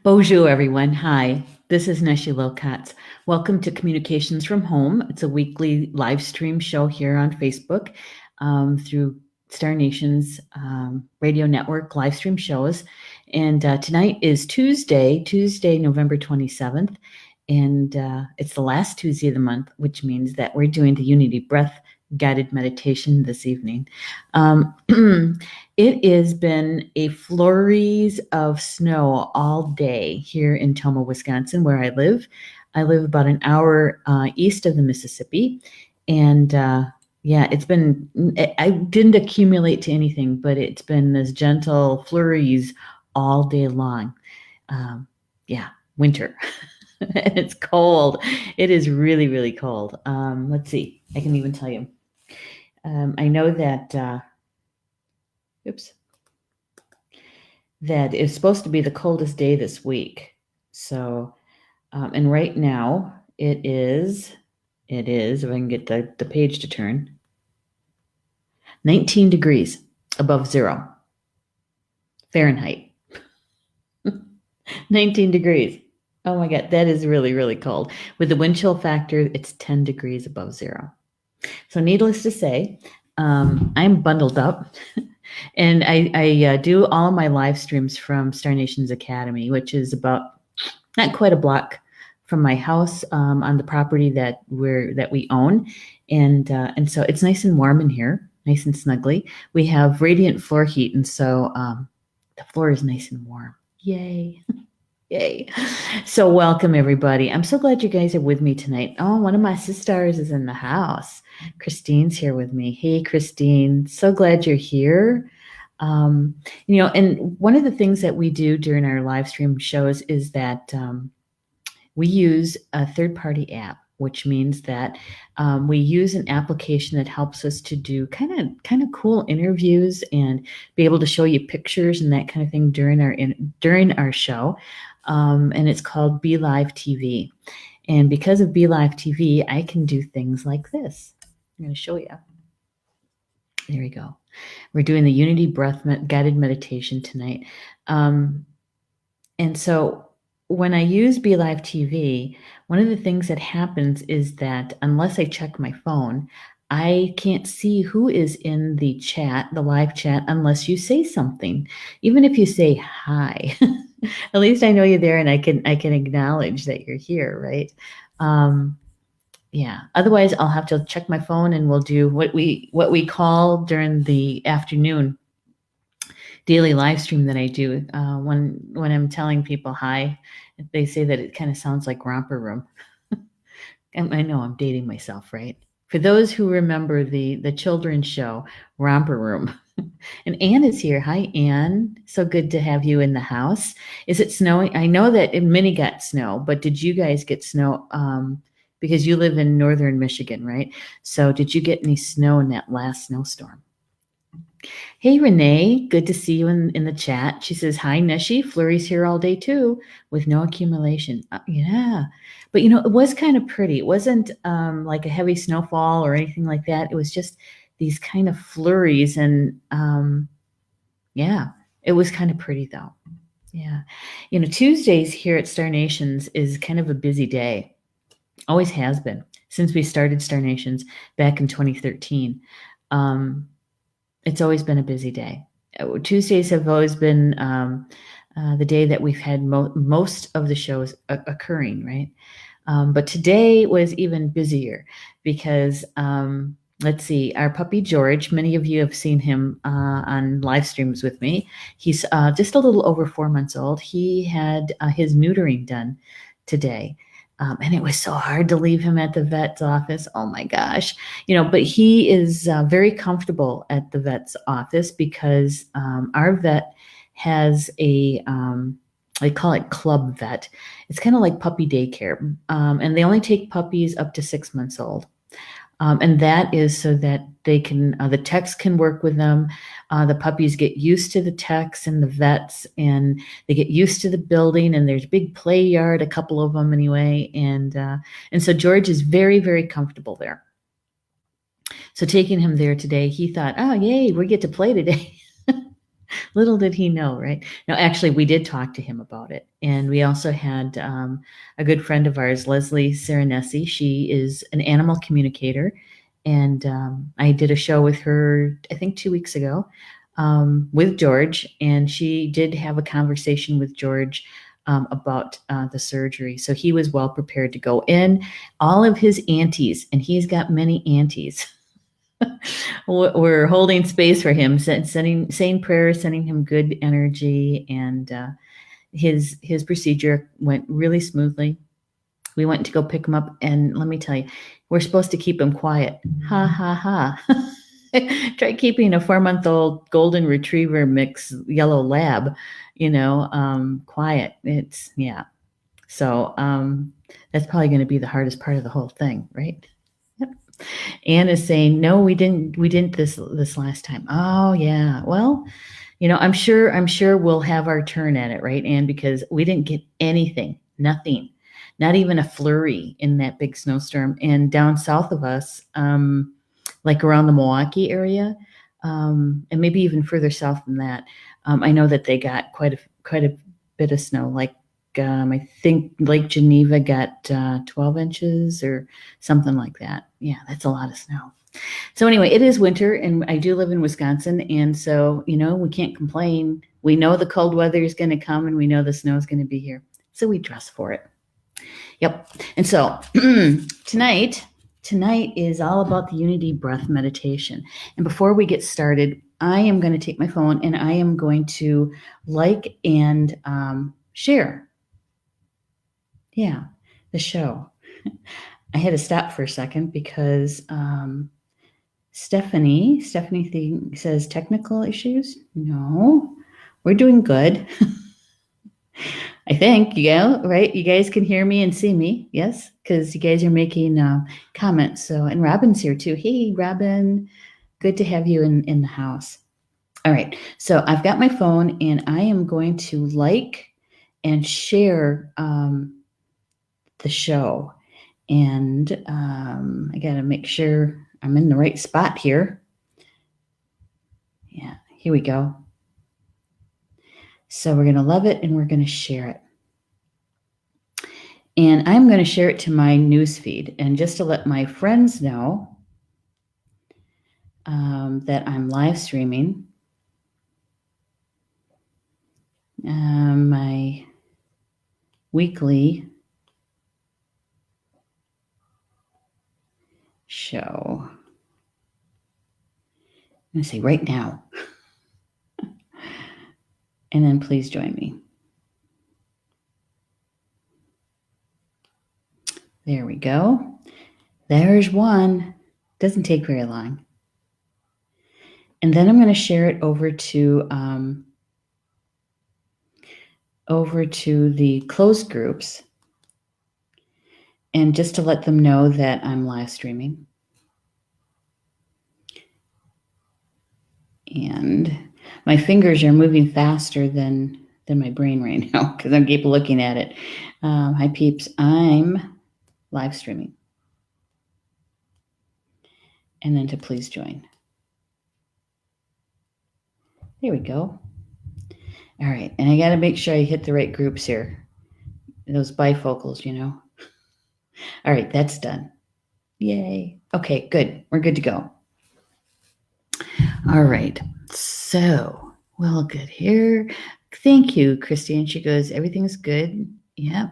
Bonjour, everyone. Hi, this is Neshi Lokotz. Welcome to Communications from Home. It's a weekly live stream show here on Facebook through Star Nation's radio network live stream shows. And tonight is Tuesday, November 27th. And it's the last Tuesday of the month, which means that we're doing the Unity Breath guided meditation this evening. It has been a flurries of snow all day here in Tomah, Wisconsin, where I live. I live about an hour east of the Mississippi. And yeah, I didn't accumulate to anything, but it's been this gentle flurries all day long. Yeah, winter. And it's cold. It is really, really cold. Let's see. I can even tell you. I know that, that it's supposed to be the coldest day this week. So, and right now it is, if I can get the page to turn, 19 degrees above zero Fahrenheit. 19 degrees. Oh my God, that is really, really cold. With the wind chill factor, it's 10 degrees above zero. So needless to say, I'm bundled up. And I do all of my live streams from Star Nation's Academy, which is about not quite a block from my house on the property that we own, and so it's nice and warm in here, nice and snuggly. We have radiant floor heat, and so the floor is nice and warm. Yay! Yay. So welcome, everybody. I'm so glad you guys are with me tonight. Oh, one of my sisters is in the house. Christine's here with me. Hey, Christine. So glad you're here. And one of the things that we do during our live stream shows is that we use a third-party app, which means that we use an application that helps us to do kind of cool interviews and be able to show you pictures and that kind of thing during our show. And it's called Be Live TV. And because of Be Live TV, I can do things like this. I'm going to show you. There we go. We're doing the Unity Breath guided meditation tonight. And so when I use Be Live TV, one of the things that happens is that unless I check my phone, I can't see who is in the chat, the live chat, unless you say something. Even if you say hi, at least I know you're there and I can acknowledge that you're here, right? Yeah. Otherwise, I'll have to check my phone, and we'll do what we call during the afternoon daily live stream that I do. When I'm telling people hi, they say that it kind of sounds like romper room. I know I'm dating myself, right? For those who remember the children's show, Romper Room. And Anne is here. Hi, Anne. So good to have you in the house. Is it snowing? I know that Minnie got snow, but did you guys get snow? Because you live in northern Michigan, right? So did you get any snow in that last snowstorm? Hey, Renee. Good to see you in the chat. She says, hi, Neshi. Flurries here all day, too, with no accumulation. Yeah. But, it was kind of pretty. It wasn't like a heavy snowfall or anything like that. It was just these kind of flurries. And, yeah, it was kind of pretty, though. Yeah. Tuesdays here at Star Nations is kind of a busy day. Always has been since we started Star Nations back in 2013. It's always been a busy day. Tuesdays have always been the day that we've had most of the shows occurring, right? But today was even busier because, let's see, our puppy George, many of you have seen him on live streams with me. He's just a little over 4 months old. He had his neutering done today. And it was so hard to leave him at the vet's office. Oh my gosh. But he is very comfortable at the vet's office because our vet has they call it club vet. It's kind of like puppy daycare. And they only take puppies up to 6 months old. And that is so that they can, the techs can work with them. The puppies get used to the techs and the vets, and they get used to the building, and there's a big play yard, a couple of them anyway. And so George is very, very comfortable there. So taking him there today, he thought, oh, yay, we get to play today. Little did he know, right? No, actually, we did talk to him about it. And we also had a good friend of ours, Leslie Serenesi. She is an animal communicator. And I did a show with her, I think 2 weeks ago, with George. And she did have a conversation with George about the surgery. So he was well prepared to go in. All of his aunties, and he's got many aunties. We're holding space for him, saying prayers, sending him good energy, and his procedure went really smoothly. We went to go pick him up, and let me tell you, we're supposed to keep him quiet. Ha ha ha! Try keeping a 4-month-old golden retriever mix yellow lab, quiet. It's yeah. So that's probably going to be the hardest part of the whole thing, right? Yep. Anne is saying, no, we didn't this last time. Oh yeah. Well, I'm sure we'll have our turn at it, right, Anne? Because we didn't get anything, nothing, not even a flurry in that big snowstorm. And down south of us, like around the Milwaukee area, and maybe even further south than that, I know that they got quite a bit of snow. Like I think Lake Geneva got 12 inches or something like that. Yeah, that's a lot of snow. So anyway, it is winter, and I do live in Wisconsin, and so we can't complain. We know the cold weather is going to come, and we know the snow is going to be here, so we dress for it. Yep. And so tonight is all about the Unity Breath meditation. And before we get started, I am going to take my phone and I am going to like and share. Yeah, the show. I had to stop for a second because Stephanie says technical issues. No, we're doing good. I think, right? You guys can hear me and see me, yes? Because you guys are making comments. So, and Robin's here too. Hey, Robin, good to have you in the house. All right, so I've got my phone and I am going to like and share the show. And I got to make sure I'm in the right spot here. Yeah, here we go. So we're going to love it and we're going to share it. And I'm going to share it to my newsfeed. And just to let my friends know that I'm live streaming my weekly show. I'm going to say right now. And then please join me. There we go. There's one. Doesn't take very long. And then I'm going to share it over to the closed groups. And just to let them know that I'm live streaming. And my fingers are moving faster than my brain right now because I keep looking at it. Hi, peeps. I'm live streaming. And then to please join. There we go. All right. And I got to make sure I hit the right groups here. Those bifocals, All right. That's done. Yay. Okay, good. We're good to go. All right. So, well, good here. Thank you, Christine. She goes, everything's good. Yep.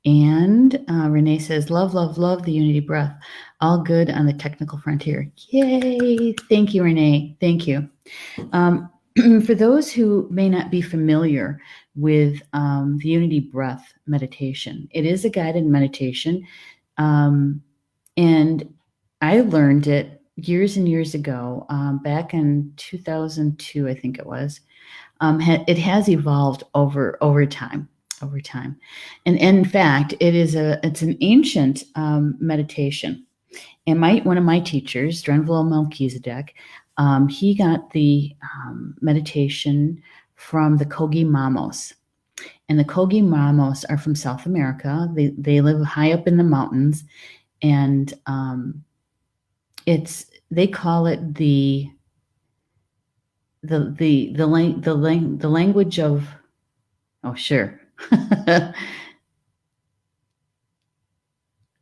And Renee says, love, love, love the Unity Breath. All good on the technical frontier. Yay. Thank you, Renee. Thank you. For those who may not be familiar with the Unity Breath meditation, it is a guided meditation. And I learned it years and years ago, back in 2002, I think it was. It has evolved over time. And in fact, it's an ancient meditation. And one of my teachers, Drenville Melchizedek, he got the meditation from the Kogi Mamos. And the Kogi Mamos are from South America. They live high up in the mountains. And they call it the the language of, oh, sure.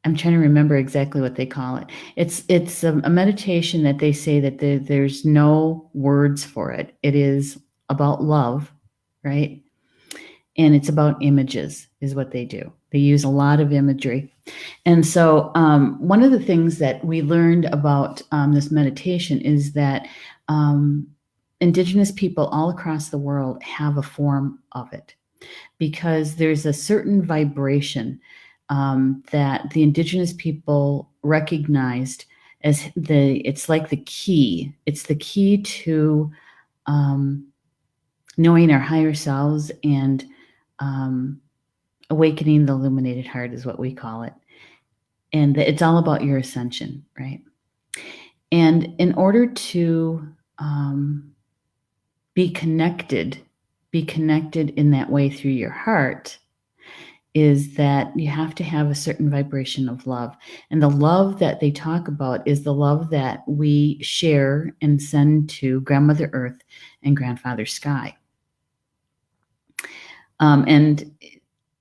I'm trying to remember exactly what they call it. It's a meditation that they say that there's no words for it. It is about love, right? And it's about images, is what they do. They use a lot of imagery. And so, one of the things that we learned about this meditation is that Indigenous people all across the world have a form of it, because there's a certain vibration that the Indigenous people recognized as it's like the key. It's the key to knowing our higher selves and awakening the illuminated heart is what we call it. And it's all about your ascension, right? And in order to be connected in that way through your heart, is that you have to have a certain vibration of love. And the love that they talk about is the love that we share and send to Grandmother Earth and Grandfather Sky. And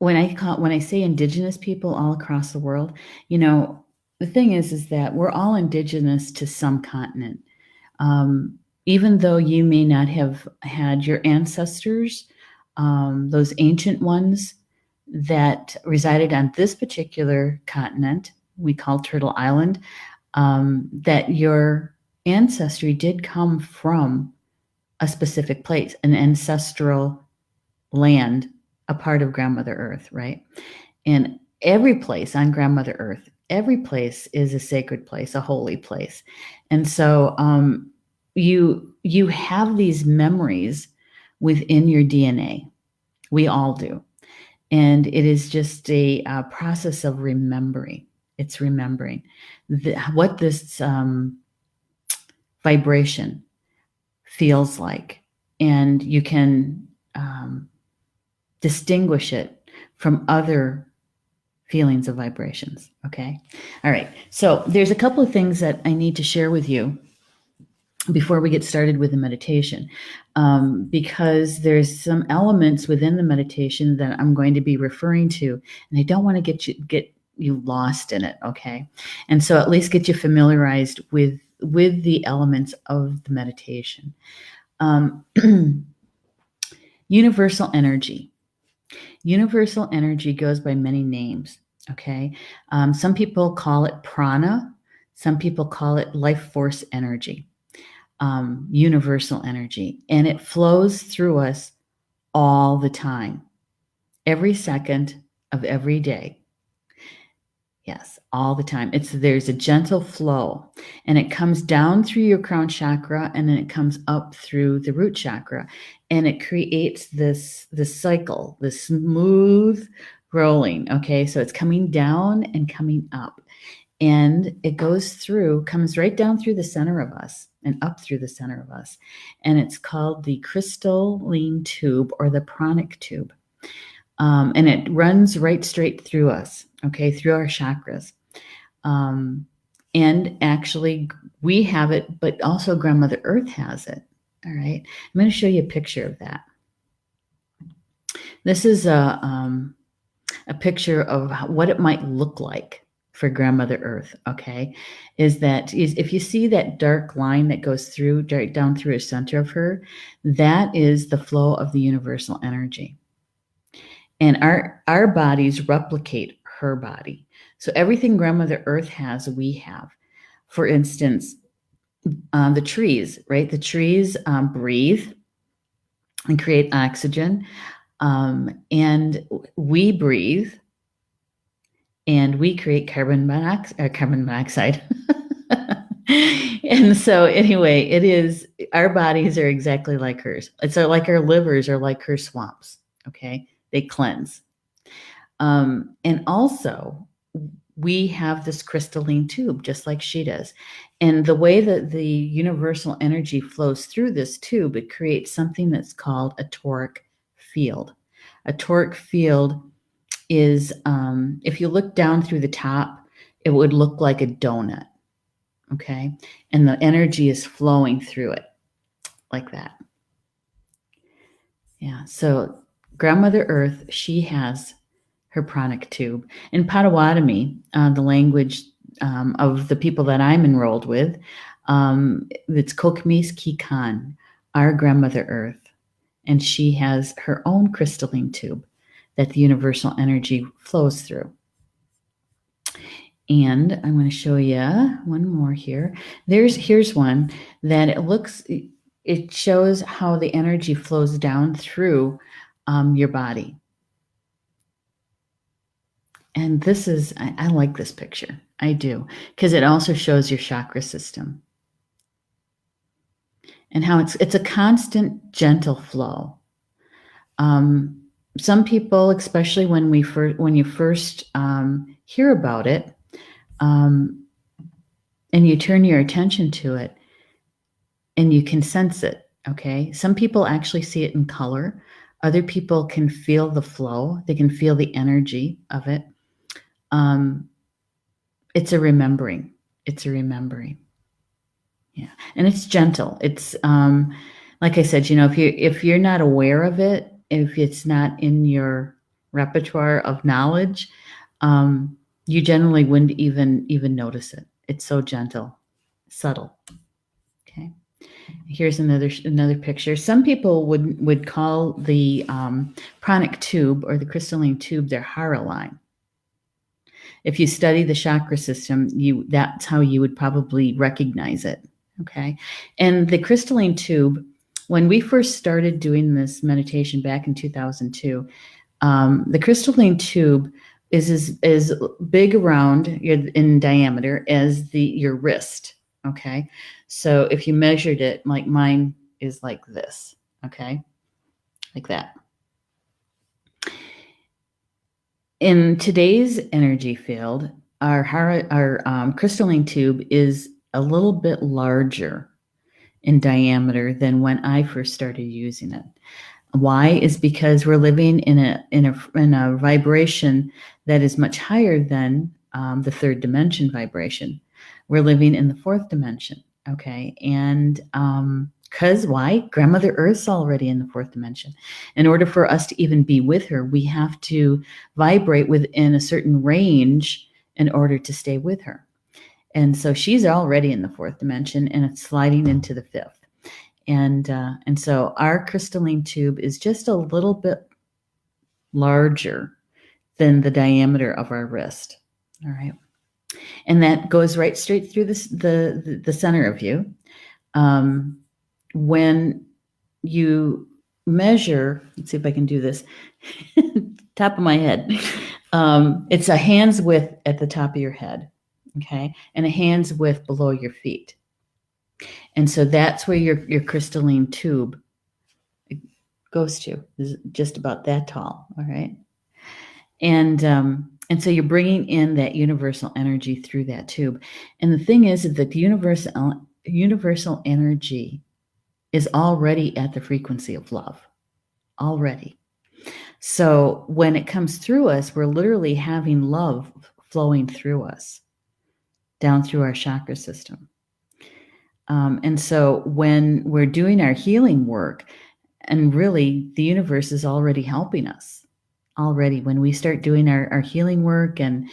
when I say Indigenous people all across the world, the thing is that we're all indigenous to some continent. Even though you may not have had your ancestors, those ancient ones that resided on this particular continent, we call Turtle Island, that your ancestry did come from a specific place, an ancestral land, a part of Grandmother Earth, right? And every place on Grandmother Earth, every place is a sacred place, a holy place. And so you have these memories within your DNA. We all do. And it is just a process of remembering. It's remembering what this vibration feels like. And you can distinguish it from other feelings of vibrations. Okay. All right. So there's a couple of things that I need to share with you before we get started with the meditation, because there's some elements within the meditation that I'm going to be referring to, and I don't want to get you lost in it. Okay. And so at least get you familiarized with the elements of the meditation. Universal energy. Universal energy goes by many names. Okay. Some people call it prana. Some people call it life force energy. Universal energy, and it flows through us all the time, every second of every day. Yes, all the time. There's a gentle flow, and it comes down through your crown chakra, and then it comes up through the root chakra, and it creates this cycle, this smooth rolling. Okay, so it's coming down and coming up. And it comes right down through the center of us and up through the center of us. And it's called the crystalline tube, or the pranic tube. And it runs right straight through us, okay, through our chakras. And actually, we have it, but also Grandmother Earth has it. All right. I'm going to show you a picture of that. This is a picture of what it might look like for Grandmother Earth, okay, is if you see that dark line that goes through, right down through the center of her, that is the flow of the universal energy. And our bodies replicate her body. So everything Grandmother Earth has, we have. For instance, the trees, right? The trees breathe and create oxygen, and we breathe, and we create carbon monoxide. And so anyway, our bodies are exactly like hers. It's like our livers are like her swamps. Okay. They cleanse. And also we have this crystalline tube, just like she does. And the way that the universal energy flows through this tube, it creates something that's called a toric field. A toric field is, if you look down through the top, it would look like a donut. Okay. And the energy is flowing through it like that. Yeah. So Grandmother Earth, she has her pranic tube. In Potawatomi, the language of the people that I'm enrolled with, it's Kokmis Kikan, our Grandmother Earth. And she has her own crystalline tube that the universal energy flows through. And I'm going to show you one more here. Here's one that it shows how the energy flows down through your body. And this is, I like this picture. I do, because it also shows your chakra system and how it's a constant, gentle flow. Some people, especially when you first hear about it, and you turn your attention to it, and you can sense it. Okay, some people actually see it in color. Other people can feel the flow. They can feel the energy of it. It's a remembering. It's a remembering. Yeah, and it's gentle. It's like I said, if you're not aware of it, if it's not in your repertoire of knowledge, you generally wouldn't even notice it. It's so gentle, subtle. Okay. Here's another picture. Some people would call the pranic tube or the crystalline tube their hara line. If you study the chakra system, that's how you would probably recognize it. Okay. And the crystalline tube, when we first started doing this meditation back in 2002, the crystalline tube is as big around in diameter as your wrist. Okay. So if you measured it, like mine is like this. Okay. Like that. In today's energy field, our crystalline tube is a little bit larger in diameter than when I first started using it. Why? Is because we're living in a vibration that is much higher than the third dimension vibration. We're living in the fourth dimension. Okay, and because why? Grandmother Earth's already in the fourth dimension. In order for us to even be with her, we have to vibrate within a certain range in order to stay with her. And so she's already in the fourth dimension, and it's sliding into the fifth. And so our crystalline tube is just a little bit larger than the diameter of our wrist. All right, and that goes right straight through the center of you. When you measure, let's see if I can do this. Top of my head, it's a hand's width at the top of your head. Okay, and a hand's width below your feet. And so that's where your crystalline tube goes to, is just about that tall. All right. And so you're bringing in that universal energy through that tube. And the thing is that the universal energy is already at the frequency of love already. So when it comes through us, we're literally having love flowing through us down through our chakra system. And so when we're doing our healing work, and really the universe is already helping us already, when we start doing our healing work and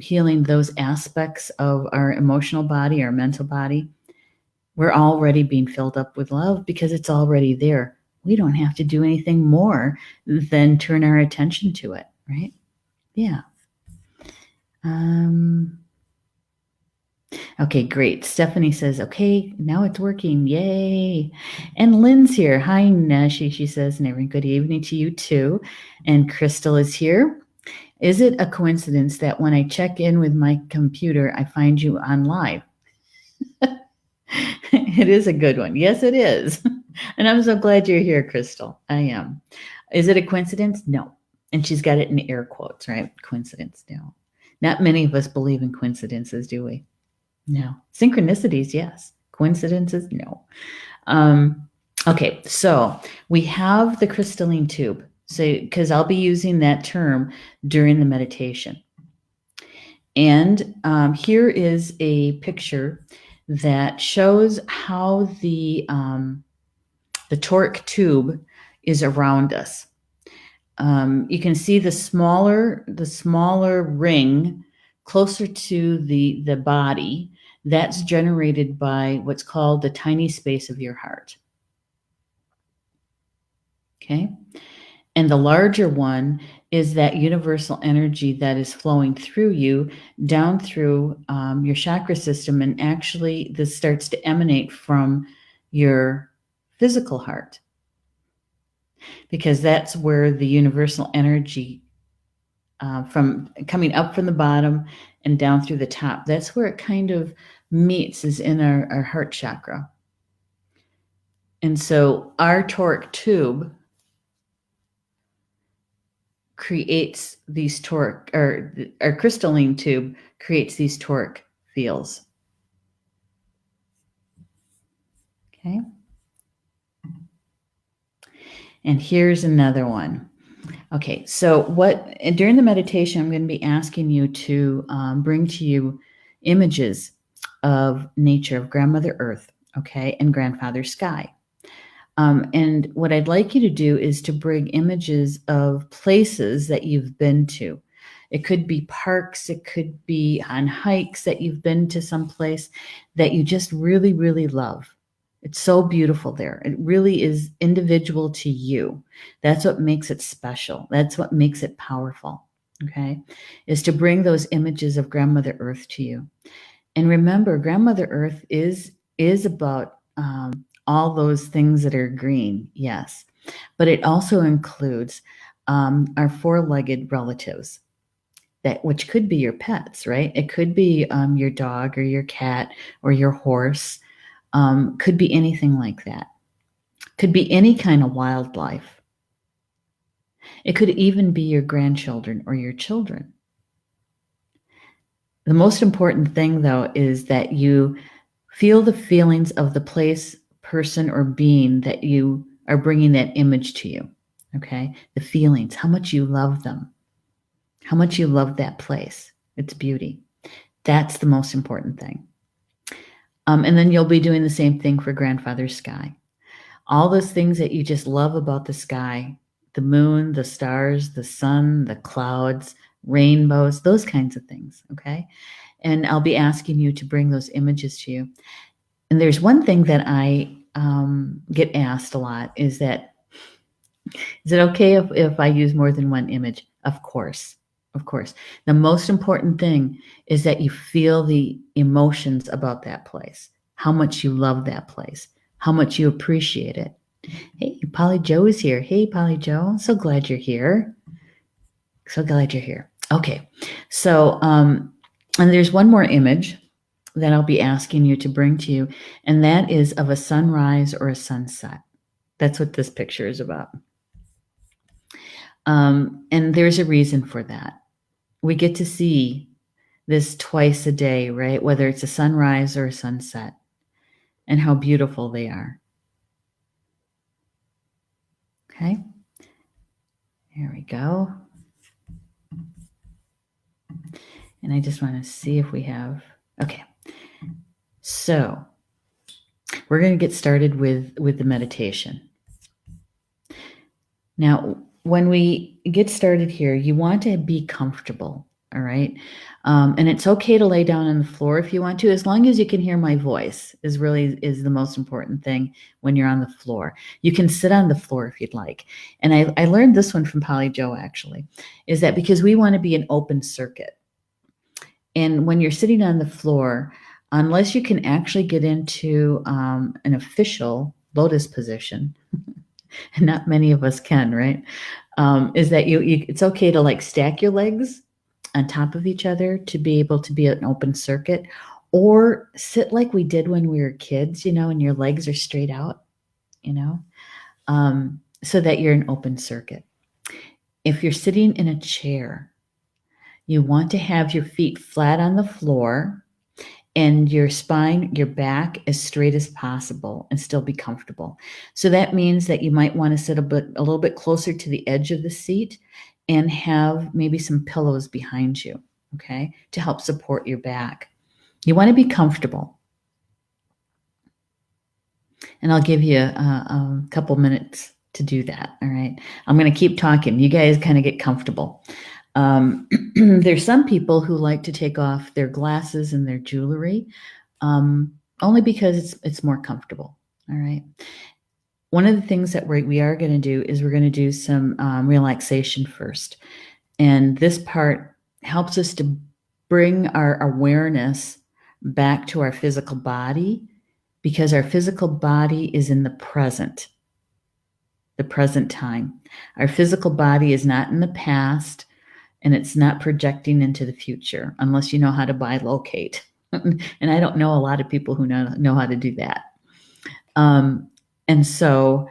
healing those aspects of our emotional body, our mental body, we're already being filled up with love because it's already there. We don't have to do anything more than turn our attention to it, right? Yeah. Okay, great. Stephanie says, okay, now it's working. Yay. And Lynn's here. Hi, Neshi, she says, and every good evening to you too. And Crystal is here. Is it a coincidence that when I check in with my computer, I find you on live? It is a good one. Yes, it is. And I'm so glad you're here, Crystal. I am. Is it a coincidence? No. And she's got it in air quotes, right? Coincidence, no. Not many of us believe in coincidences, do we? No. Synchronicities, yes. Coincidences, no. Okay, so we have the crystalline tube. So, because I'll be using that term during the meditation. And here is a picture that shows how the toric tube is around us. You can see the smaller ring closer to the body. That's generated by what's called the tiny space of your heart. Okay. And the larger one is that universal energy that is flowing through you down through your chakra system. And actually, this starts to emanate from your physical heart, because that's where the universal energy from coming up from the bottom and down through the top, that's where it kind of meets, is in our heart chakra. And so our toric tube creates these toric, or our crystalline tube creates these toric fields. Okay. And here's another one. Okay, so during the meditation, I'm going to be asking you to bring to you images of nature, of Grandmother Earth, okay, and Grandfather Sky. And what I'd like you to do is to bring images of places that you've been to. It could be parks, it could be on hikes that you've been to someplace that you just really, really love. It's so beautiful there. It really is individual to you. That's what makes it special. That's what makes it powerful, okay, is to bring those images of Grandmother Earth to you. And remember, Grandmother Earth is about all those things that are green, yes, but it also includes our four-legged relatives, which could be your pets, right? It could be your dog or your cat or your horse. Could be anything like that. Could be any kind of wildlife. It could even be your grandchildren or your children. The most important thing, though, is that you feel the feelings of the place, person, or being that you are bringing that image to you, okay? The feelings, how much you love them, how much you love that place, its beauty. That's the most important thing. And then you'll be doing the same thing for Grandfather Sky. All those things that you just love about the sky, the moon, the stars, the sun, the clouds, rainbows, those kinds of things, okay? And I'll be asking you to bring those images to you. And there's one thing that I get asked a lot, is it okay if I use more than one image? Of course. Of course. The most important thing is that you feel the emotions about that place, how much you love that place, how much you appreciate it. Hey, Polly Joe is here. Hey, Polly Joe. So glad you're here. So glad you're here. Okay. So, and there's one more image that I'll be asking you to bring to you, and that is of a sunrise or a sunset. That's what this picture is about. And there's a reason for that. We get to see this twice a day, right? Whether it's a sunrise or a sunset, and how beautiful they are. Okay. Here we go. And I just want to see if we have, okay. So we're going to get started with the meditation. Now, when we get started here, you want to be comfortable, all right? And it's okay to lay down on the floor if you want to, as long as you can hear my voice is the most important thing when you're on the floor. You can sit on the floor if you'd like. And I learned this one from Polly Joe, actually, is that because we want to be an open circuit. And when you're sitting on the floor, unless you can actually get into an official lotus position, and not many of us can, right? Is that it's okay to like stack your legs on top of each other to be able to be an open circuit, or sit like we did when we were kids, and your legs are straight out, so that you're an open circuit. If you're sitting in a chair, you want to have your feet flat on the floor and your spine, your back, as straight as possible, and still be comfortable. So that means that you might want to sit a little bit closer to the edge of the seat and have maybe some pillows behind you, okay, to help support your back. You want to be comfortable. And I'll give you a couple minutes to do that. All right. I'm going to keep talking. You guys kind of get comfortable. There's some people who like to take off their glasses and their jewelry, only because it's more comfortable. All right. One of the things that we are going to do is we're going to do some relaxation first. And this part helps us to bring our awareness back to our physical body, because our physical body is in the present time. Our physical body is not in the past, and it's not projecting into the future unless you know how to bilocate. And I don't know a lot of people who know how to do that. And so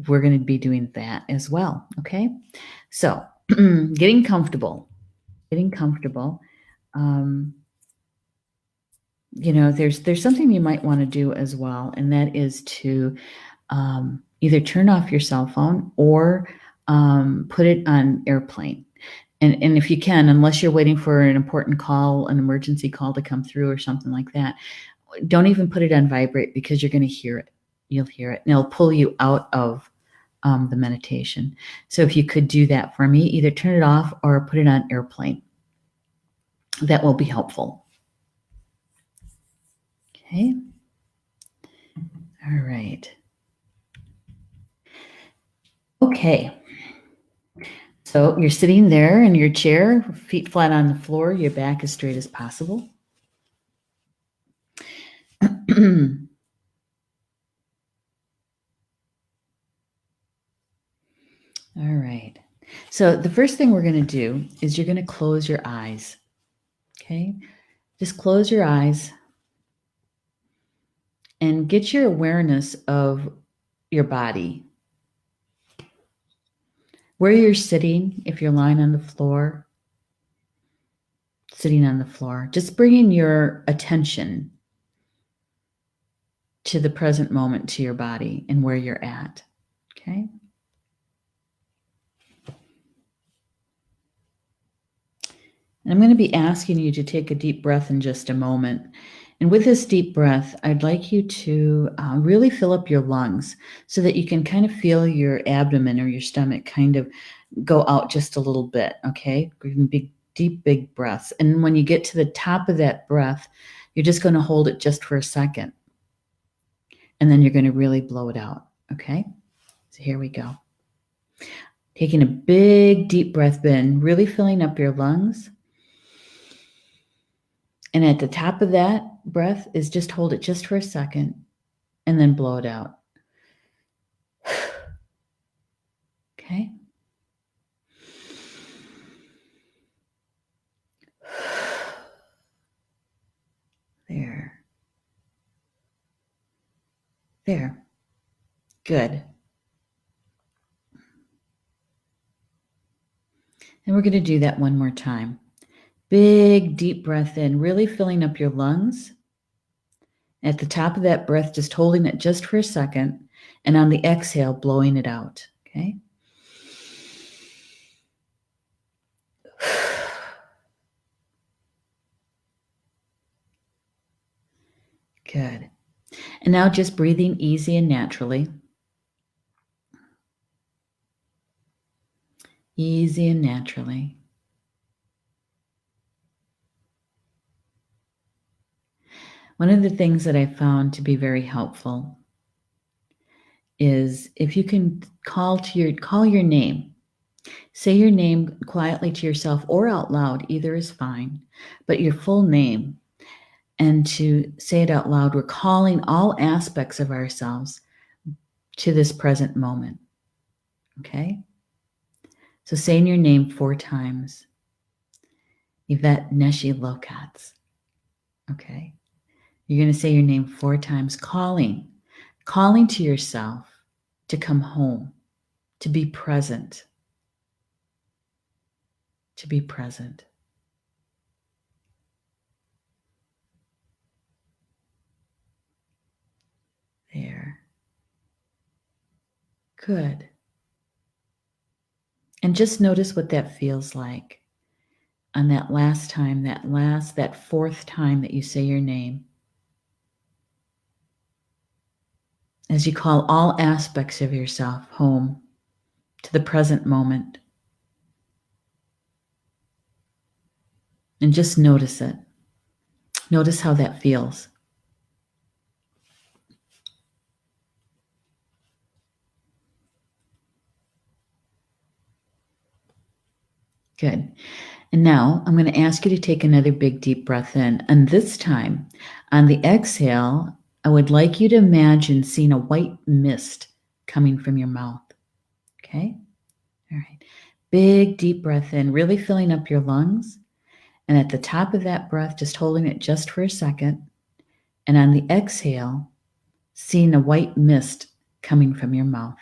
we're going to be doing that as well. Okay. So getting comfortable. There's something you might want to do as well, and that is to either turn off your cell phone or put it on airplane. And if you can, unless you're waiting for an important call, an emergency call to come through or something like that, don't even put it on vibrate, because you're going to hear it. You'll hear it, and it'll pull you out of the meditation. So if you could do that for me, either turn it off or put it on airplane. That will be helpful. Okay. All right. Okay. So you're sitting there in your chair, feet flat on the floor, your back as straight as possible. All right. So the first thing we're going to do is you're going to close your eyes. Okay. Just close your eyes and get your awareness of your body. Where you're sitting, if you're lying on the floor, sitting on the floor, just bringing your attention to the present moment, to your body and where you're at. Okay. And I'm going to be asking you to take a deep breath in just a moment. And with this deep breath, I'd like you to really fill up your lungs so that you can kind of feel your abdomen or your stomach kind of go out just a little bit. Okay. Big, deep, big breaths. And when you get to the top of that breath, you're just going to hold it just for a second. And then you're going to really blow it out. Okay. So here we go. Taking a big, deep breath in, really filling up your lungs. And at the top of that breath is just hold it just for a second and then blow it out. Okay. There. Good. And we're going to do that one more time. Big, deep breath in, really filling up your lungs. At the top of that breath, just holding it just for a second. And on the exhale, blowing it out. Okay. Good. And now just breathing easy and naturally. Easy and naturally. One of the things that I found to be very helpful is if you can call your name. Say your name quietly to yourself or out loud, either is fine, but your full name. And to say it out loud, we're calling all aspects of ourselves to this present moment. Okay? So saying your name 4 times. Yvette Neshi Lokotz. Okay? You're going to say your name 4 times, calling to yourself to come home, to be present. To be present. There. Good. And just notice what that feels like on that last time, that 4th time that you say your name. As you call all aspects of yourself home to the present moment. And just notice it. Notice how that feels. Good. And now I'm going to ask you to take another big deep breath in. And this time, on the exhale, I would like you to imagine seeing a white mist coming from your mouth. Okay? All right. Big deep breath in, really filling up your lungs. And at the top of that breath, just holding it just for a second. And on the exhale, seeing a white mist coming from your mouth.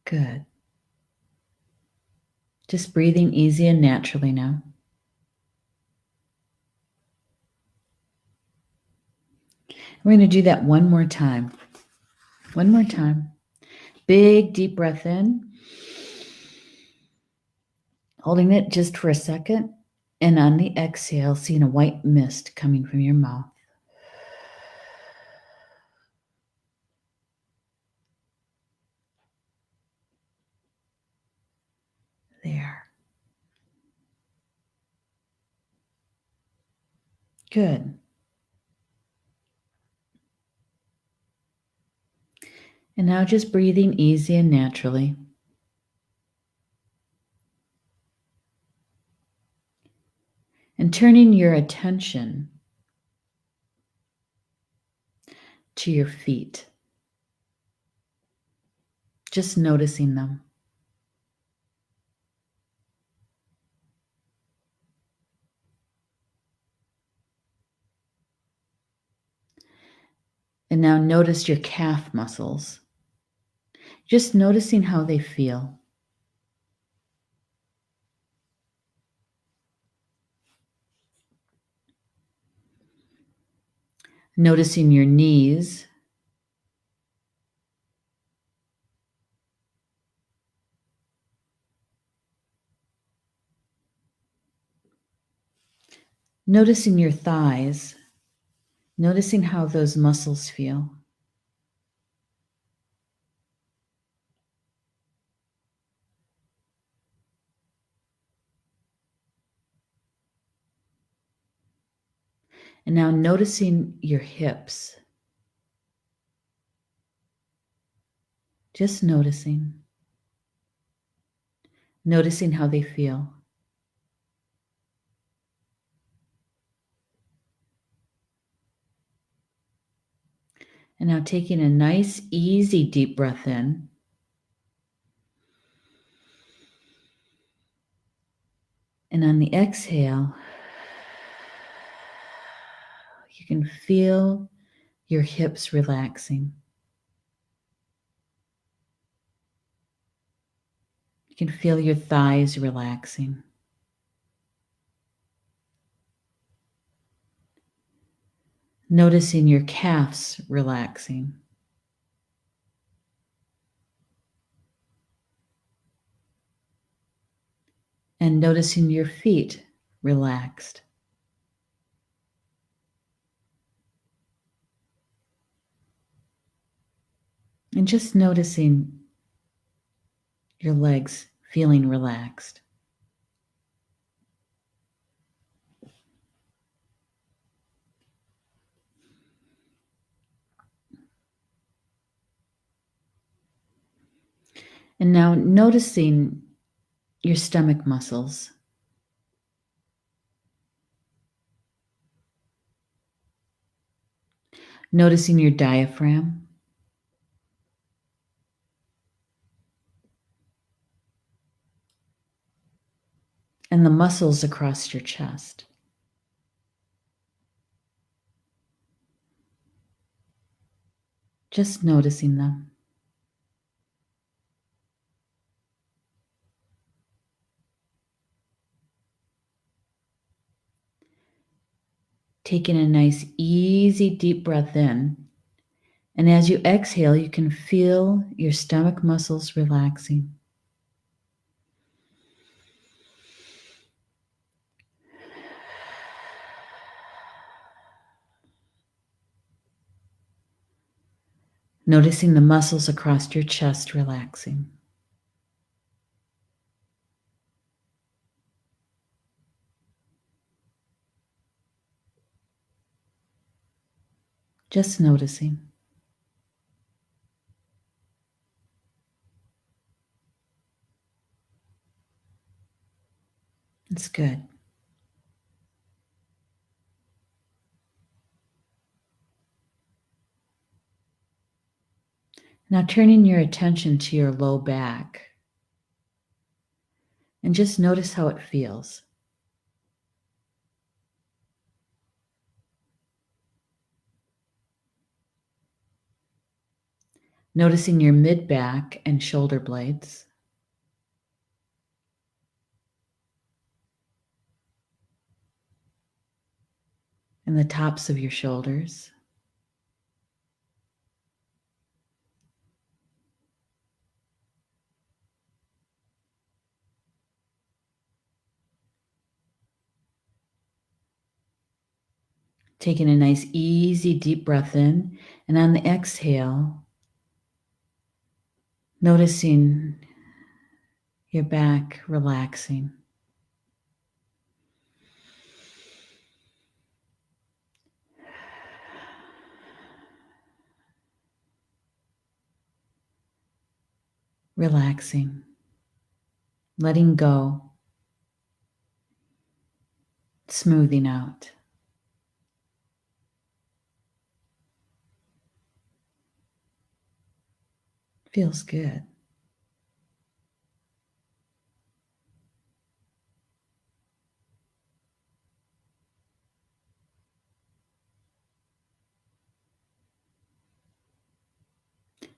Good. Just breathing easy and naturally now. We're going to do that one more time. One more time. Big deep breath in. Holding it just for a second. And on the exhale, seeing a white mist coming from your mouth. There. Good. And now just breathing easy and naturally. And turning your attention to your feet. Just noticing them. And now notice your calf muscles. Just noticing how they feel. Noticing your knees. Noticing your thighs. Noticing how those muscles feel. And now noticing your hips. Just noticing. Noticing how they feel. And now taking a nice, easy, deep breath in. And on the exhale, you can feel your hips relaxing. You can feel your thighs relaxing. Noticing your calves relaxing. And noticing your feet relaxed. And just noticing your legs feeling relaxed. And now noticing your stomach muscles. Noticing your diaphragm. And the muscles across your chest. Just noticing them. Taking a nice, easy, deep breath in. And as you exhale, you can feel your stomach muscles relaxing. Noticing the muscles across your chest relaxing. Just noticing. It's good. Now turning your attention to your low back and just notice how it feels. Noticing your mid-back and shoulder blades. And the tops of your shoulders. Taking a nice, easy, deep breath in. And on the exhale, noticing your back relaxing. Relaxing. Letting go. Smoothing out. Feels good.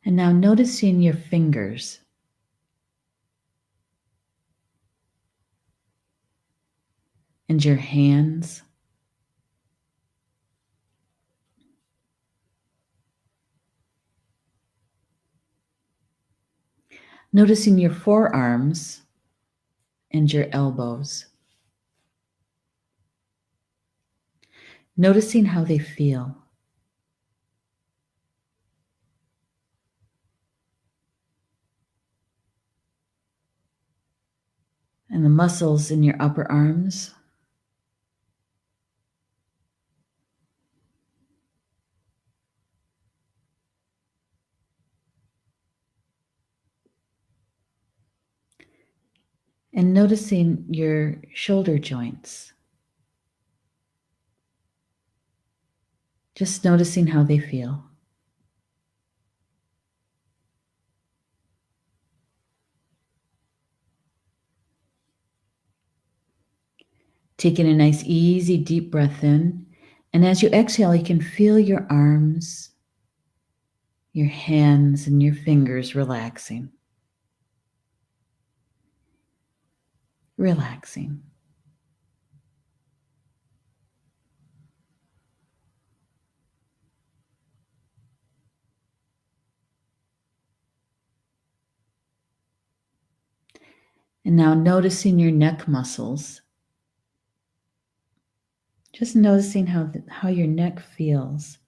And now noticing your fingers. And your hands. Noticing your forearms and your elbows. Noticing how they feel. And the muscles in your upper arms. And noticing your shoulder joints. Just noticing how they feel. Taking a nice, easy, deep breath in. And as you exhale, you can feel your arms, your hands, and your fingers relaxing. Relaxing. And now noticing your neck muscles. Just noticing how your neck feels.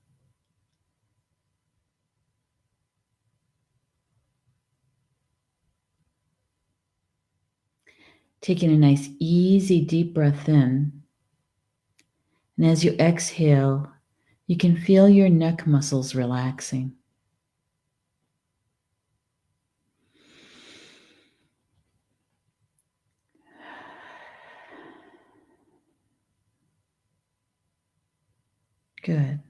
Taking a nice, easy, deep breath in. And as you exhale, you can feel your neck muscles relaxing. Good.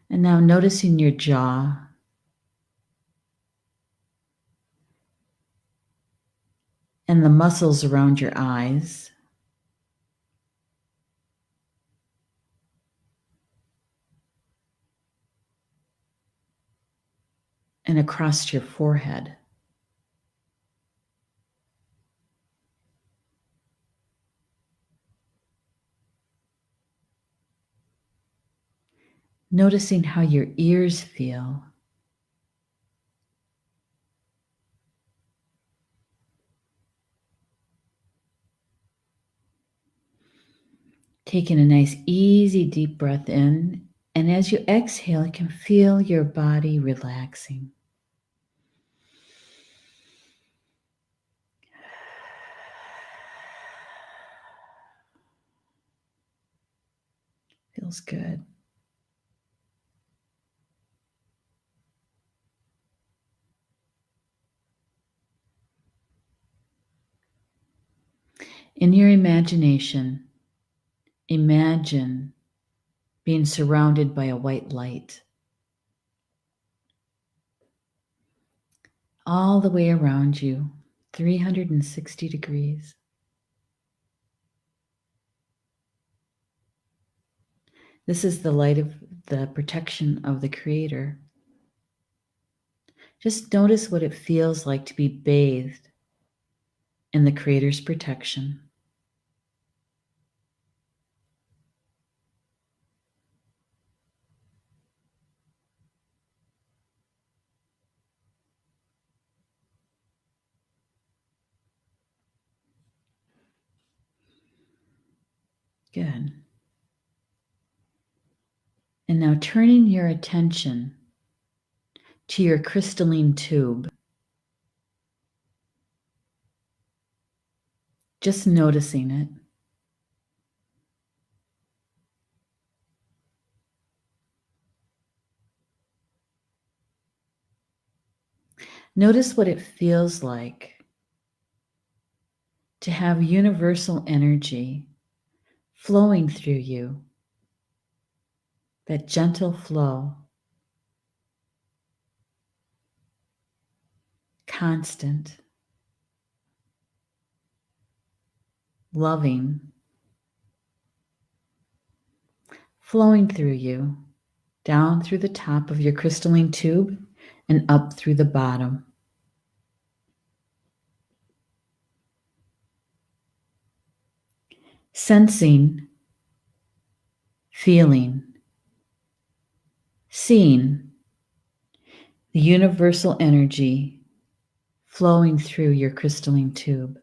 And now noticing your jaw. And the muscles around your eyes. And across your forehead. Noticing how your ears feel. Taking a nice, easy, deep breath in. And as you exhale, you can feel your body relaxing. Feels good. In your imagination, imagine being surrounded by a white light all the way around you, 360 degrees. This is the light of the protection of the Creator. Just notice what it feels like to be bathed in the Creator's protection. Good. And now turning your attention to your crystalline tube. Just noticing it. Notice what it feels like to have universal energy flowing through you, that gentle flow, constant, loving, flowing through you, down through the top of your crystalline tube and up through the bottom. Sensing, feeling, seeing the universal energy flowing through your crystalline tube.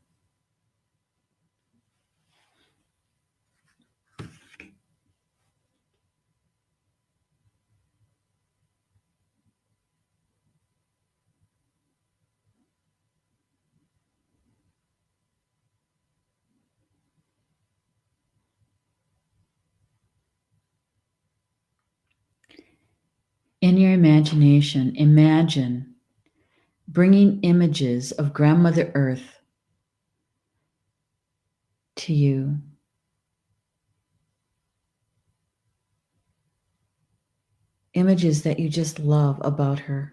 In your imagination, imagine bringing images of Grandmother Earth to you. Images that you just love about her.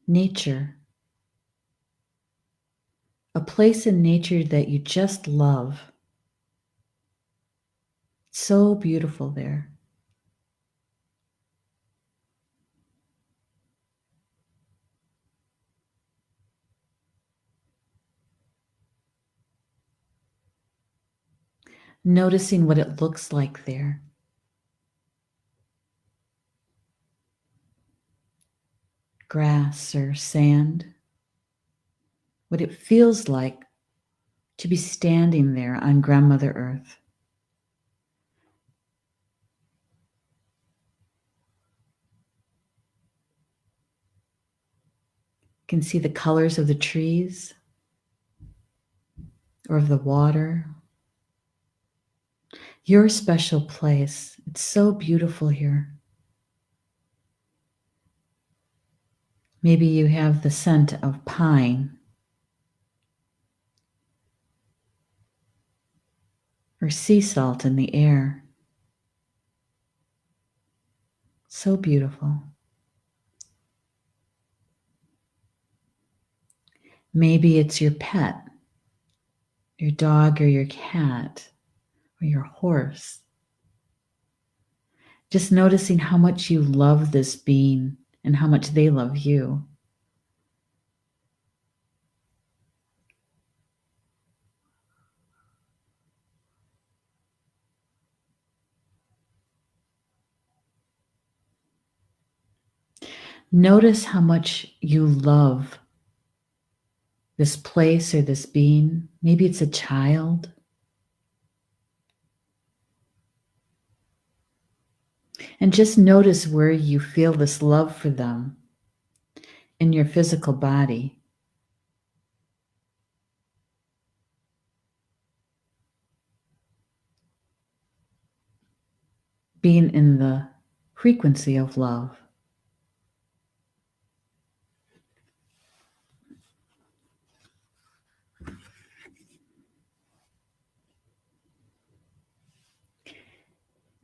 Nature. A place in nature that you just love. So beautiful there. Noticing what it looks like there. Grass or sand. What it feels like to be standing there on Grandmother Earth. You can see the colors of the trees or of the water. Your special place. It's so beautiful here. Maybe you have the scent of pine or sea salt in the air. So beautiful. Maybe it's your pet, your dog or your cat or your horse. Just noticing how much you love this being and how much they love you. Notice how much you love this place or this being. Maybe it's a child. And just notice where you feel this love for them in your physical body. Being in the frequency of love.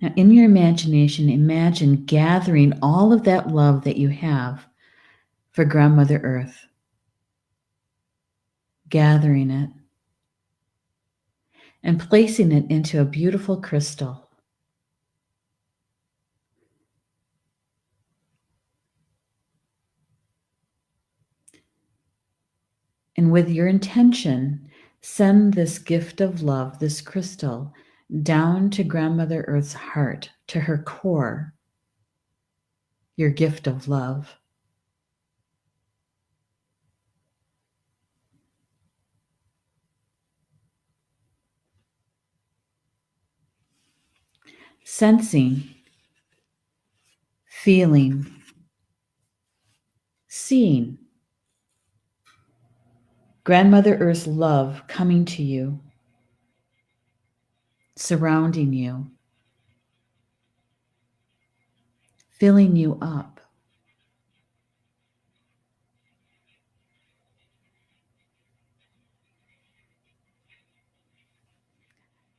Now, in your imagination, imagine gathering all of that love that you have for Grandmother Earth, gathering it and placing it into a beautiful crystal. And with your intention, send this gift of love, this crystal, down to Grandmother Earth's heart, to her core, your gift of love. Sensing, feeling, seeing Grandmother Earth's love coming to you, surrounding you, filling you up.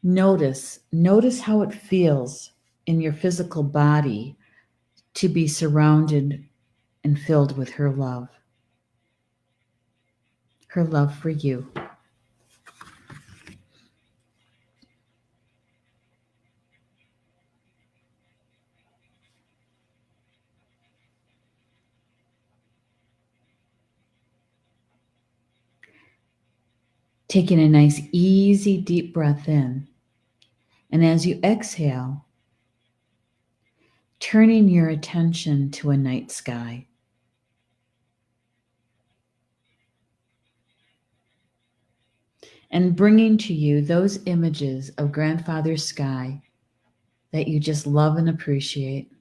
Notice how it feels in your physical body to be surrounded and filled with her love for you. Taking a nice, easy, deep breath in. And as you exhale, turning your attention to a night sky. And bringing to you those images of Grandfather's sky that you just love and appreciate.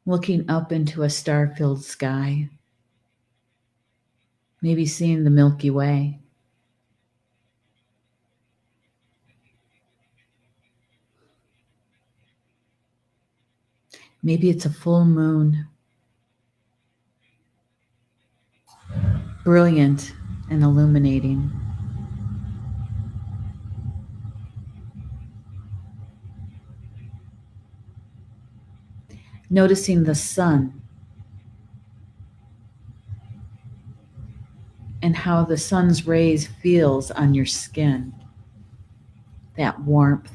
Looking up into a star-filled sky, maybe seeing the Milky Way. Maybe it's a full moon, brilliant and illuminating. Noticing the sun and how the sun's rays feels on your skin, that warmth.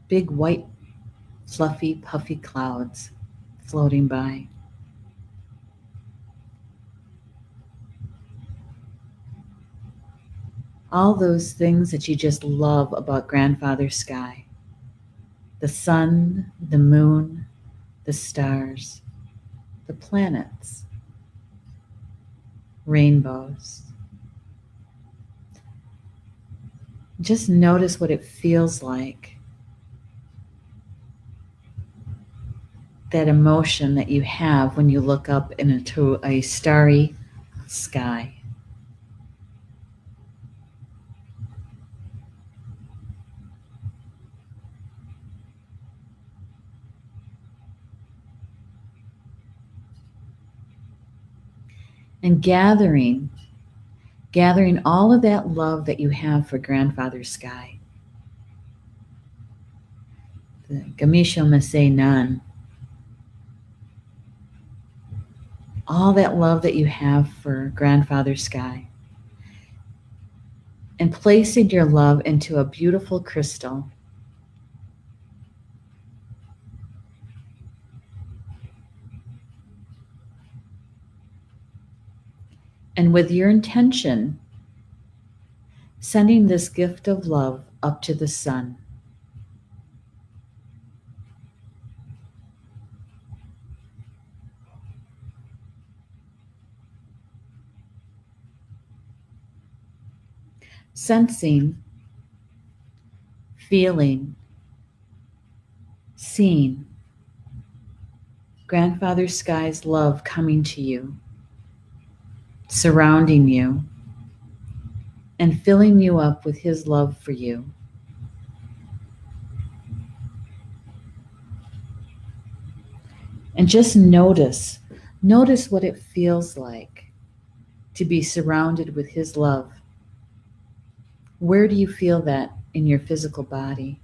Big white, fluffy, puffy clouds floating by. All those things that you just love about Grandfather's sky. The sun, the moon, the stars, the planets, rainbows. Just notice what it feels like. That emotion that you have when you look up into a starry sky. And gathering all of that love that you have for Grandfather's sky. The Gamisho Masei Nan. All that love that you have for Grandfather's sky. And placing your love into a beautiful crystal. And with your intention, sending this gift of love up to the sun. sensing, feeling, seeing Grandfather Sky's love coming to you, surrounding you, and filling you up with his love for you. And just notice what it feels like to be surrounded with his love. Where do you feel that in your physical body?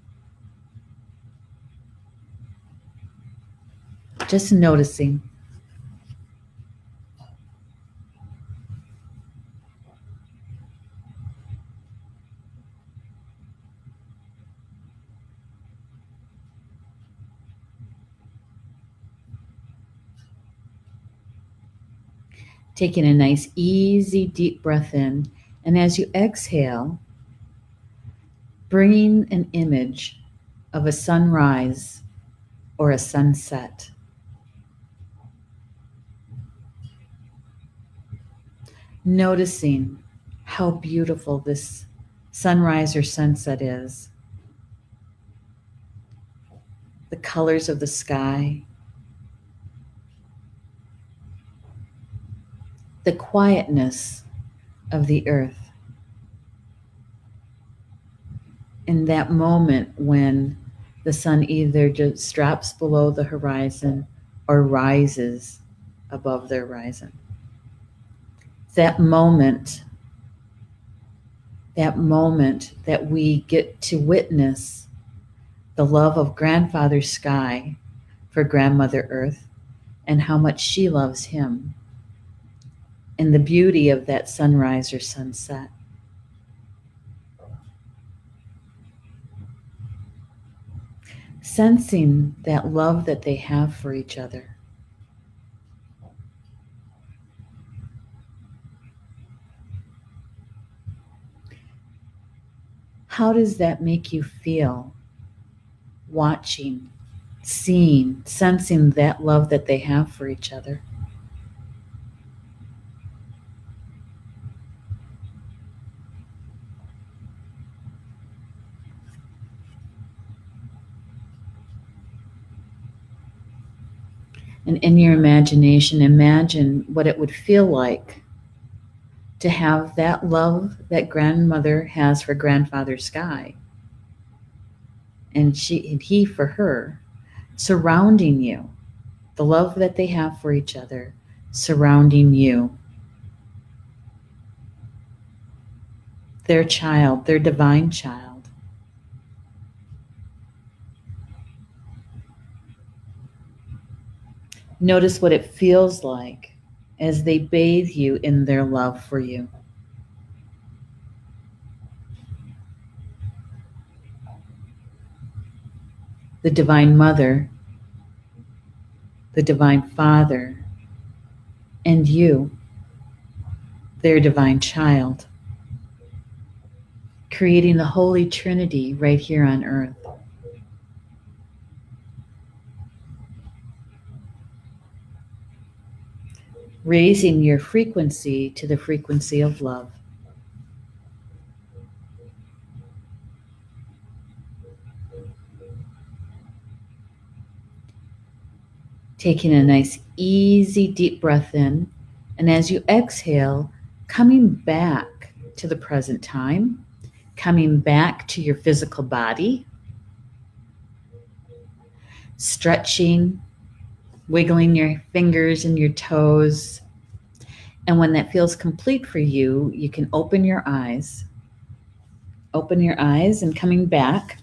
Just noticing. Taking a nice, easy, deep breath in. And as you exhale, bringing an image of a sunrise or a sunset. Noticing how beautiful this sunrise or sunset is. The colors of the sky. The quietness of the earth. In that moment when the sun either just drops below the horizon or rises above the horizon. That moment that we get to witness the love of Grandfather Sky for Grandmother Earth and how much she loves him, and the beauty of that sunrise or sunset. Sensing that love that they have for each other. How does that make you feel? Watching, seeing, sensing that love that they have for each other. And in your imagination, imagine what it would feel like to have that love that grandmother has for Grandfather Sky, and he for her, surrounding you. The love that they have for each other, surrounding you. Their child, their divine child. Notice what it feels like as they bathe you in their love for you. The Divine Mother, the Divine Father, and you, their divine child, creating the Holy Trinity right here on earth. Raising your frequency to the frequency of love. Taking a nice, easy, deep breath in, and as you exhale, coming back to the present time, coming back to your physical body, stretching, wiggling your fingers and your toes. And when that feels complete for you, you can open your eyes. Open your eyes and coming back.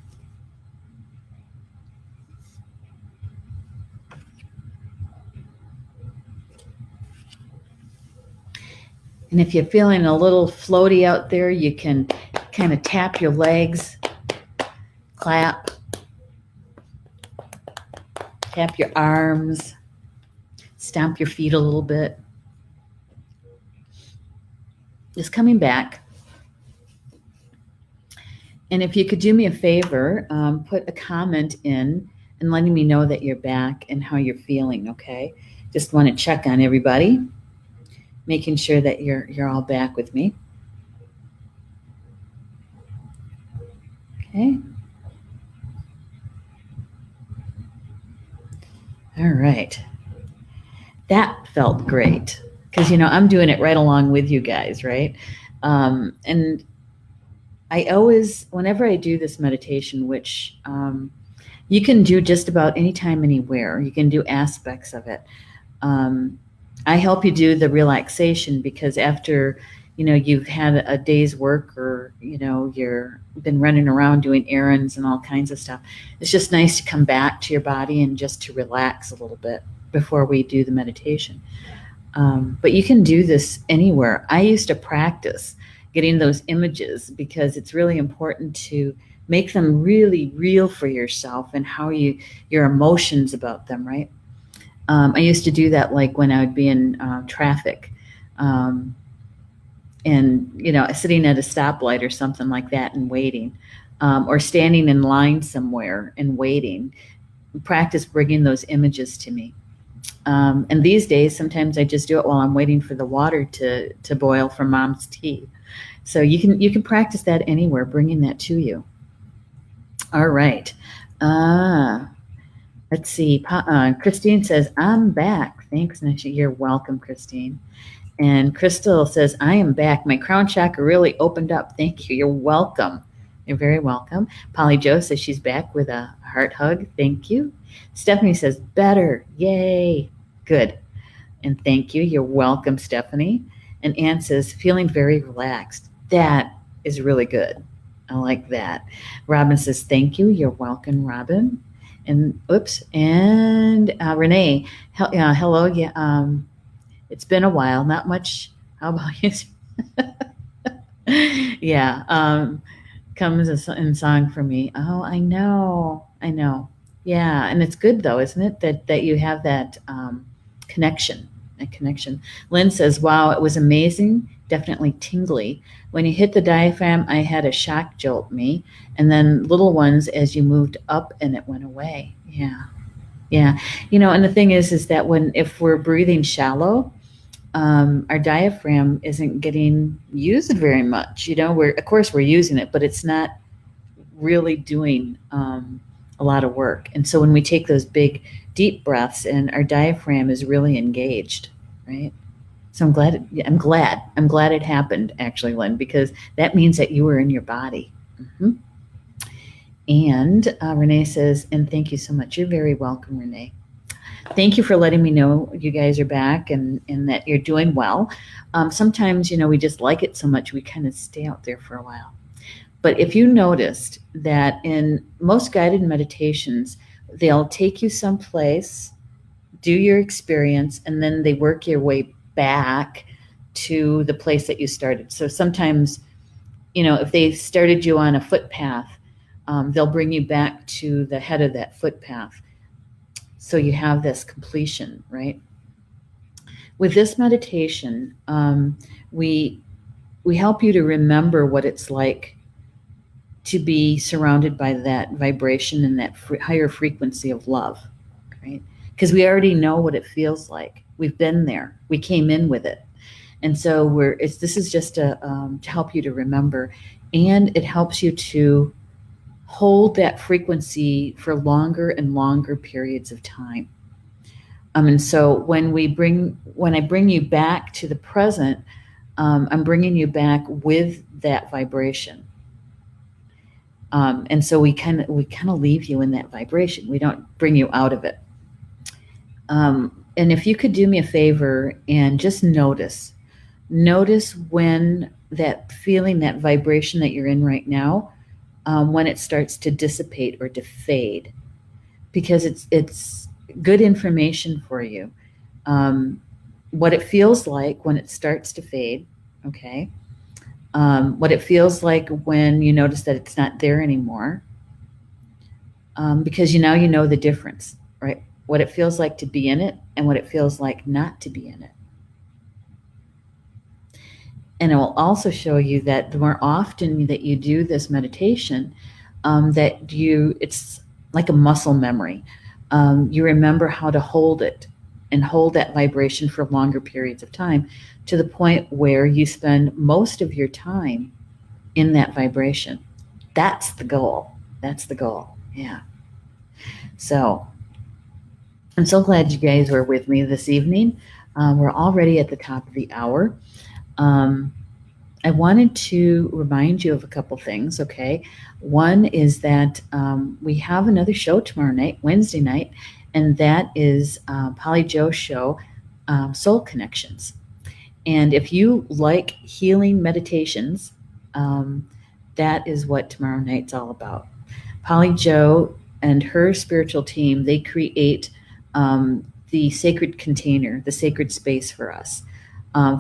And if you're feeling a little floaty out there, you can kind of tap your legs, clap, tap your arms, stomp your feet a little bit. Just coming back. And if you could do me a favor, put a comment in and letting me know that you're back and how you're feeling, okay? Just want to check on everybody, making sure that you're all back with me. Okay. All right. That felt great because, I'm doing it right along with you guys, right? And I always, whenever I do this meditation, which you can do just about anytime, anywhere, you can do aspects of it. Um, I help you do the relaxation because after, you've had a day's work or, you're been running around doing errands and all kinds of stuff. It's just nice to come back to your body and just to relax a little bit before we do the meditation. But you can do this anywhere. I used to practice getting those images because it's really important to make them really real for yourself and how your emotions about them, right? I used to do that like when I would be in traffic, and sitting at a stoplight or something like that and waiting, or standing in line somewhere and waiting. Practice bringing those images to me. And these days, sometimes I just do it while I'm waiting for the water to boil for mom's tea. So you can practice that anywhere, bringing that to you. All right. Let's see. Christine says, I'm back. Thanks, Neshi. You're welcome, Christine. And Crystal says, I am back. My crown chakra really opened up. Thank you. You're welcome. You're very welcome. Polly Jo says she's back with a heart hug. Thank you. Stephanie says, better. Yay. Good. And thank you. You're welcome, Stephanie. And Anne says, feeling very relaxed. That is really good. I like that. Robin says, thank you. You're welcome, Robin. And Renee, hello. Yeah, it's been a while. Not much. How about you? Yeah, comes in song for me. Oh, I know. Yeah, and it's good though, isn't it? That you have that connection. A connection. Lynn says, wow, it was amazing. Definitely tingly. When you hit the diaphragm, I had a shock jolt me, and then little ones as you moved up and it went away. Yeah. And the thing is that if we're breathing shallow, our diaphragm isn't getting used very much. Of course we're using it, but it's not really doing a lot of work. And so when we take those big, deep breaths, and our diaphragm is really engaged, right? So I'm glad it happened, actually, Lynn, because that means that you were in your body. Mm-hmm. And Renee says, and thank you so much. You're very welcome, Renee. Thank you for letting me know you guys are back and that you're doing well. Sometimes, we just like it so much, we kind of stay out there for a while. But if you noticed that in most guided meditations, they'll take you someplace, do your experience, and then they work your way back to the place that you started. So sometimes, if they started you on a footpath, they'll bring you back to the head of that footpath. So you have this completion, right? With this meditation, we help you to remember what it's like to be surrounded by that vibration and that higher frequency of love, right? Because we already know what it feels like. We've been there. We came in with it. And so this is just to help you to remember, and it helps you to hold that frequency for longer and longer periods of time. And so when I bring you back to the present, I'm bringing you back with that vibration. And so we kind of leave you in that vibration. We don't bring you out of it. And if you could do me a favor and just notice when that feeling, that vibration that you're in right now, when it starts to dissipate or to fade, because it's good information for you. What it feels like when it starts to fade, okay? What it feels like when you notice that it's not there anymore, because now you know the difference, right? What it feels like to be in it and what it feels like not to be in it. And it will also show you that the more often that you do this meditation, it's like a muscle memory. You remember how to hold it and hold that vibration for longer periods of time, to the point where you spend most of your time in that vibration. That's the goal. That's the goal. Yeah. So I'm so glad you guys were with me this evening. We're already at the top of the hour. Um, I wanted to remind you of a couple things, okay? One is that we have another show tomorrow night, Wednesday night, and that is Polly Joe's show, Soul Connections. And if you like healing meditations, that is what tomorrow night's all about. Polly Joe and her spiritual team, they create the sacred container, the sacred space for us.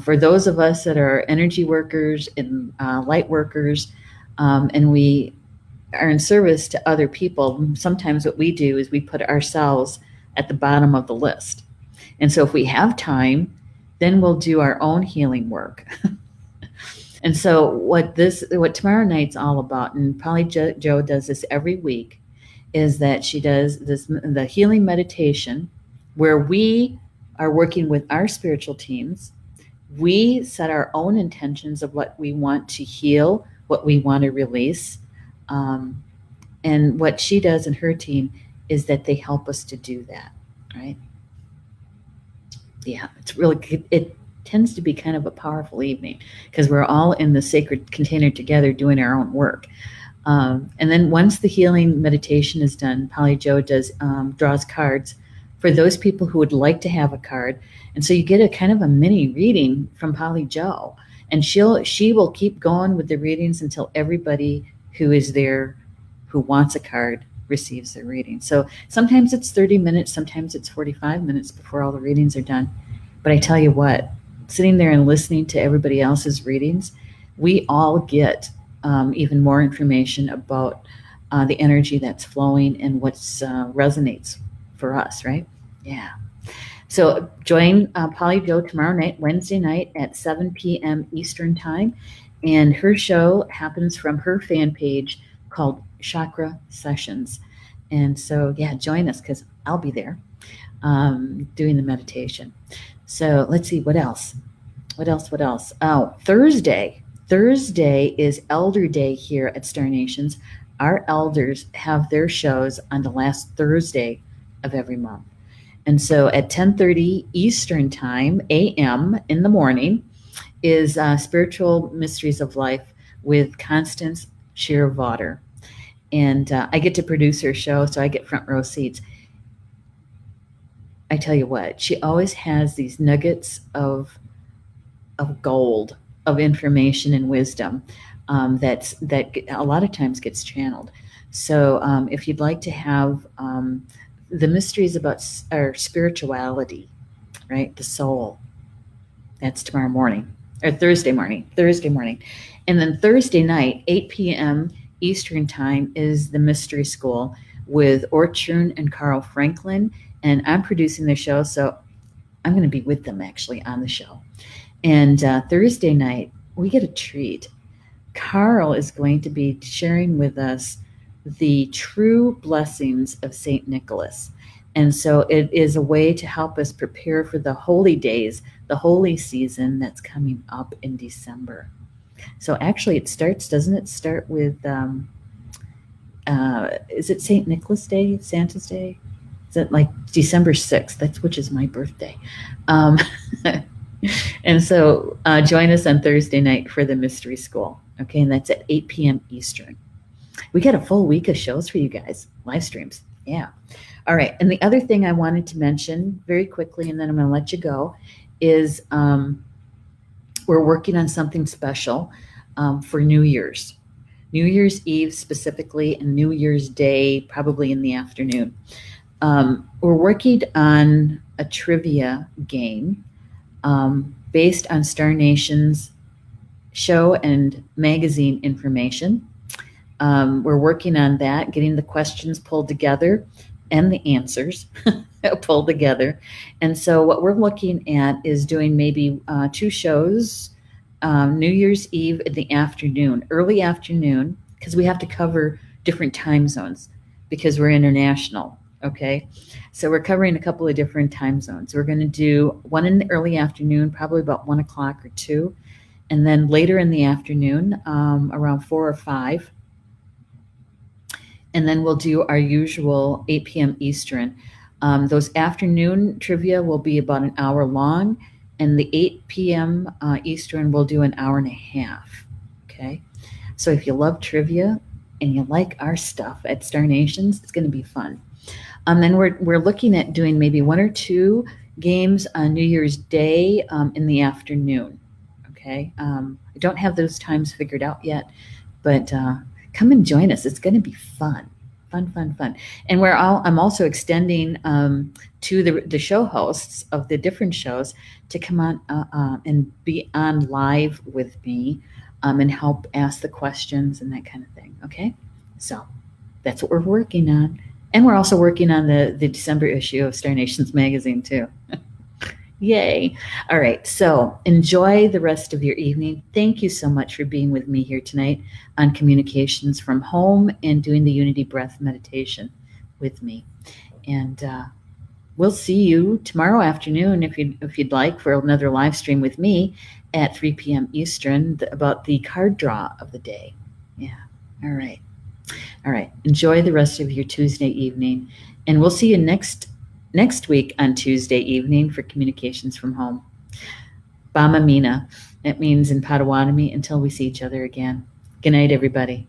For those of us that are energy workers and light workers, and we are in service to other people, sometimes what we do is we put ourselves at the bottom of the list. And so if we have time, then we'll do our own healing work. And so what tomorrow night's all about, and Polly Joe does this every week, is that she does the healing meditation where we are working with our spiritual teams. We set our own intentions of what we want to heal, what we want to release. And what she does in her team is that they help us to do that, right? Yeah, it tends to be kind of a powerful evening because we're all in the sacred container together doing our own work. And then once the healing meditation is done, Polly Joe draws cards for those people who would like to have a card. And so you get a kind of a mini reading from Polly Joe, and she will keep going with the readings until everybody who is there who wants a card receives their reading. So sometimes it's 30 minutes, sometimes it's 45 minutes before all the readings are done. But I tell you what, sitting there and listening to everybody else's readings, we all get even more information about the energy that's flowing and what resonates for us, right? Yeah. So join Polly Joe tomorrow night, Wednesday night at 7 p.m. Eastern Time. And her show happens from her fan page called Chakra Sessions. And so, yeah, join us because I'll be there doing the meditation. So let's see, what else? Oh, Thursday is Elder Day here at Star Nations. Our elders have their shows on the last Thursday of every month. And so at 10:30 Eastern Time, a.m. in the morning, is Spiritual Mysteries of Life with Constance Shearwater. And I get to produce her show, so I get front row seats. I tell you what, she always has these nuggets of gold, of information and wisdom that a lot of times gets channeled. So if you'd like to have the mysteries about our spirituality, right, the soul, that's tomorrow morning, or Thursday morning. And then Thursday night, 8 p.m. Eastern Time, is the Mystery School with Orchern and Carl Franklin. And I'm producing the show, so I'm going to be with them actually on the show. And Thursday night, we get a treat. Carl is going to be sharing with us the true blessings of St. Nicholas. And so it is a way to help us prepare for the holy days, the holy season that's coming up in December. So actually doesn't it start with, is it St. Nicholas Day, Santa's Day? Is it like December 6th, which is my birthday. And so join us on Thursday night for the Mystery School. Okay, and that's at 8 p.m. Eastern. We got a full week of shows for you guys, live streams. Yeah. All right. And the other thing I wanted to mention very quickly, and then I'm going to let you go, is we're working on something special for New Year's Eve specifically, and New Year's Day probably in the afternoon. We're working on a trivia game based on Star Nation's show and magazine information. We're working on that, getting the questions pulled together and the answers pulled together. And so what we're looking at is doing maybe 2 shows, New Year's Eve in the afternoon, early afternoon, because we have to cover different time zones because we're international. Okay, so we're covering a couple of different time zones. We're going to do one in the early afternoon, probably about 1 o'clock or 2. And then later in the afternoon, around 4 or 5, and then we'll do our usual 8 p.m. Eastern. Those afternoon trivia will be about an hour long, and the 8 p.m. Eastern will do an hour and a half. Okay, so if you love trivia and you like our stuff at Star Nations, it's going to be fun. Then we're looking at doing maybe 1 or 2 games on New Year's Day in the afternoon. Okay, I don't have those times figured out yet, but come and join us. It's going to be fun. And I'm also extending to the show hosts of the different shows to come on and be on live with me and help ask the questions and that kind of thing. Okay, so that's what we're working on. And we're also working on the December issue of Star Nations magazine too. Yay. All right. So enjoy the rest of your evening. Thank you so much for being with me here tonight on Communications from Home and doing the Unity Breath meditation with me. And we'll see you tomorrow afternoon if you'd like for another live stream with me at 3 p.m. Eastern about the card draw of the day. Yeah. All right. Enjoy the rest of your Tuesday evening. And we'll see you next week on Tuesday evening for Communications from Home. Bama Mina. It means in Potawatomi, until we see each other again. Good night, everybody.